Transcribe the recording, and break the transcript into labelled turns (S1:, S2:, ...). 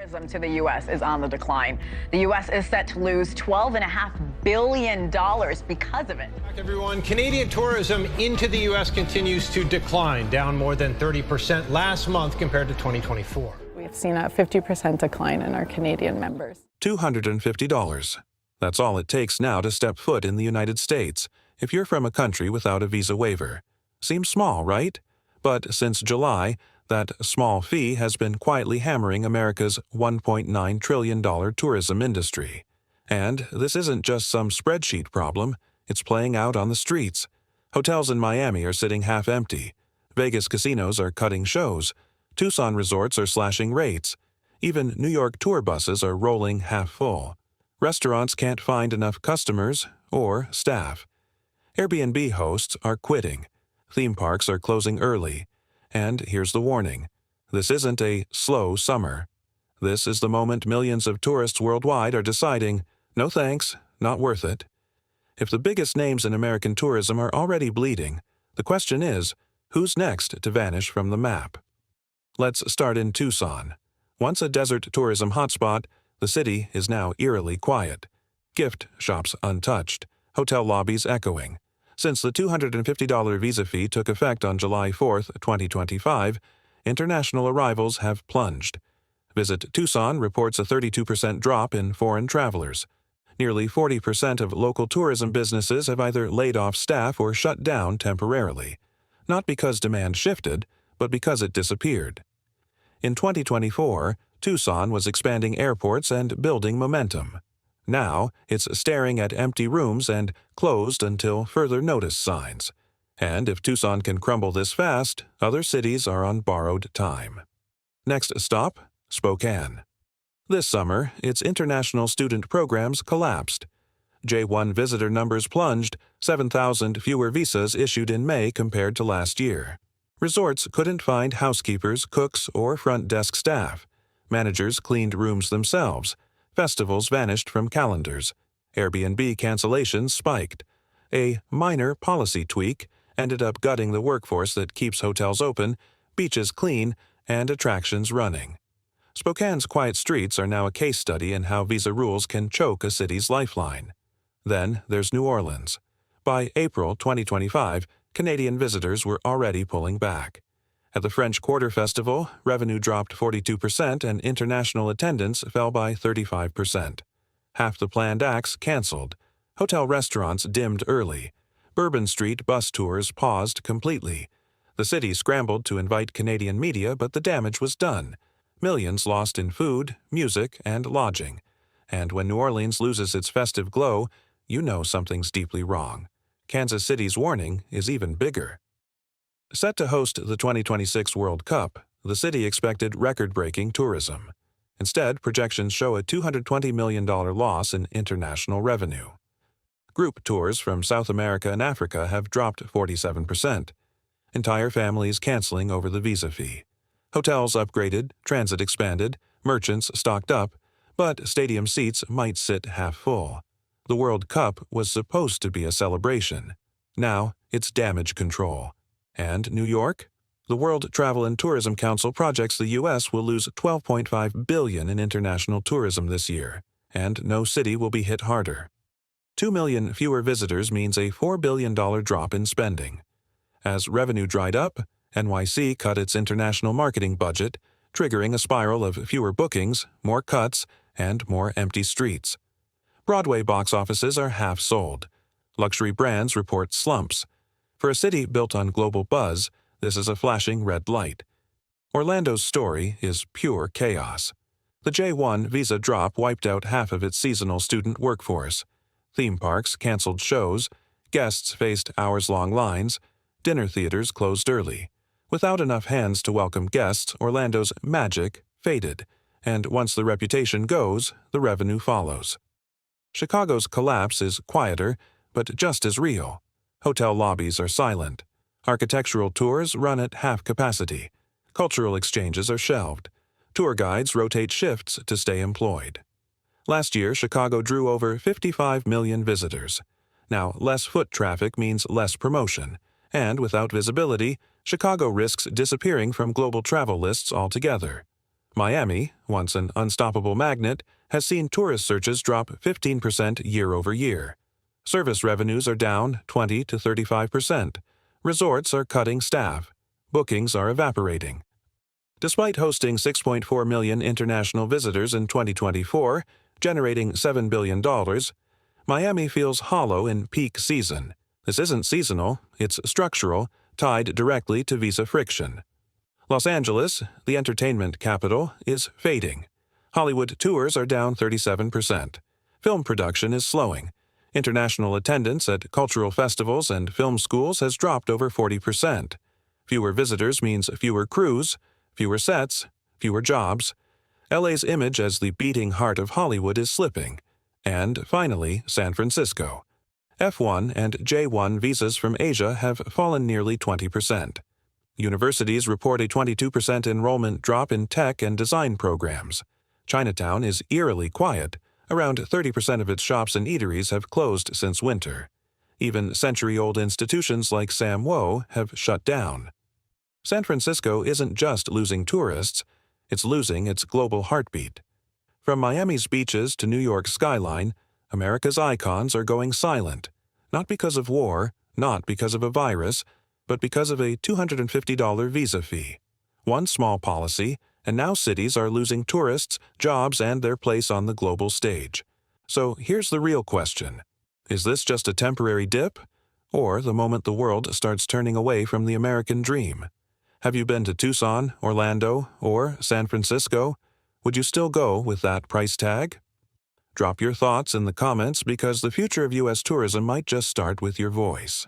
S1: Tourism to the U.S. is on the decline. The U.S. is set to lose $12.5 billion because of it.
S2: Back, everyone. Canadian tourism into the U.S. continues to decline, down more than 30% last month compared to 2024.
S3: We've seen a 50% decline in our Canadian members.
S4: $250. That's all it takes now to step foot in the United States if you're from a country without a visa waiver. Seems small, right? But since July, that small fee has been quietly hammering America's $1.9 trillion tourism industry. And this isn't just some spreadsheet problem, it's playing out on the streets. Hotels in Miami are sitting half empty. Vegas casinos are cutting shows. Tucson resorts are slashing rates. Even New York tour buses are rolling half full. Restaurants can't find enough customers or staff. Airbnb hosts are quitting. Theme parks are closing early. And here's the warning. This isn't a slow summer. This is the moment millions of tourists worldwide are deciding, no thanks, not worth it. If the biggest names in American tourism are already bleeding, the question is, who's next to vanish from the map? Let's start in Tucson. Once a desert tourism hotspot, the city is now eerily quiet. Gift shops untouched, hotel lobbies echoing. Since the $250 visa fee took effect on July 4, 2025, international arrivals have plunged. Visit Tucson reports a 32% drop in foreign travelers. Nearly 40% of local tourism businesses have either laid off staff or shut down temporarily. Not because demand shifted, but because it disappeared. In 2024, Tucson was expanding airports and building momentum. Now, it's staring at empty rooms and closed until further notice signs. And if Tucson can crumble this fast, other cities are on borrowed time. Next stop, Spokane. This summer, its international student programs collapsed. J-1 visitor numbers plunged, 7,000 fewer visas issued in May compared to last year. Resorts couldn't find housekeepers, cooks, or front desk staff. Managers cleaned rooms themselves. Festivals vanished from calendars. Airbnb cancellations spiked. A minor policy tweak ended up gutting the workforce that keeps hotels open, beaches clean, and attractions running. Spokane's quiet streets are now a case study in how visa rules can choke a city's lifeline. Then there's New Orleans. By April 2025, Canadian visitors were already pulling back. At the French Quarter Festival, revenue dropped 42% and international attendance fell by 35%. Half the planned acts canceled. Hotel restaurants dimmed early. Bourbon Street bus tours paused completely. The city scrambled to invite Canadian media, but the damage was done. Millions lost in food, music, and lodging. And when New Orleans loses its festive glow, you know something's deeply wrong. Kansas City's warning is even bigger. Set to host the 2026 World Cup, the city expected record-breaking tourism. Instead, projections show a $220 million loss in international revenue. Group tours from South America and Africa have dropped 47%. Entire families canceling over the visa fee. Hotels upgraded, transit expanded, merchants stocked up, but stadium seats might sit half full. The World Cup was supposed to be a celebration. Now it's damage control. And New York? The World Travel and Tourism Council projects the U.S. will lose $12.5 billion in international tourism this year, and no city will be hit harder. 2 million fewer visitors means a $4 billion drop in spending. As revenue dried up, NYC cut its international marketing budget, triggering a spiral of fewer bookings, more cuts, and more empty streets. Broadway box offices are half sold. Luxury brands report slumps. For a city built on global buzz, this is a flashing red light. Orlando's story is pure chaos. The J-1 visa drop wiped out half of its seasonal student workforce. Theme parks canceled shows, guests faced hours-long lines, dinner theaters closed early. Without enough hands to welcome guests, Orlando's magic faded, and once the reputation goes, the revenue follows. Chicago's collapse is quieter, but just as real. Hotel lobbies are silent. Architectural tours run at half capacity. Cultural exchanges are shelved. Tour guides rotate shifts to stay employed. Last year, Chicago drew over 55 million visitors. Now, less foot traffic means less promotion, and without visibility, Chicago risks disappearing from global travel lists altogether. Miami, once an unstoppable magnet, has seen tourist searches drop 15% year over year. Service revenues are down 20 to 35%. Resorts are cutting staff. Bookings are evaporating. Despite hosting 6.4 million international visitors in 2024, generating $7 billion, Miami feels hollow in peak season. This isn't seasonal, it's structural, tied directly to visa friction. Los Angeles, the entertainment capital, is fading. Hollywood tours are down 37%. Film production is slowing. International attendance at cultural festivals and film schools has dropped over 40%. Fewer visitors means fewer crews, fewer sets, fewer jobs. LA's image as the beating heart of Hollywood is slipping. And finally, San Francisco. F1 and J1 visas from Asia have fallen nearly 20%. Universities report a 22% enrollment drop in tech and design programs. Chinatown is eerily quiet. Around 30% of its shops and eateries have closed since winter. Even century-old institutions like Sam Wo have shut down. San Francisco isn't just losing tourists, it's losing its global heartbeat. From Miami's beaches to New York's skyline, America's icons are going silent, not because of war, not because of a virus, but because of a $250 visa fee. One small policy, and now cities are losing tourists, jobs, and their place on the global stage. So here's the real question. Is this just a temporary dip, or the moment the world starts turning away from the American dream? Have you been to Tucson, Orlando, or San Francisco? Would you still go with that price tag? Drop your thoughts in the comments because the future of U.S. tourism might just start with your voice.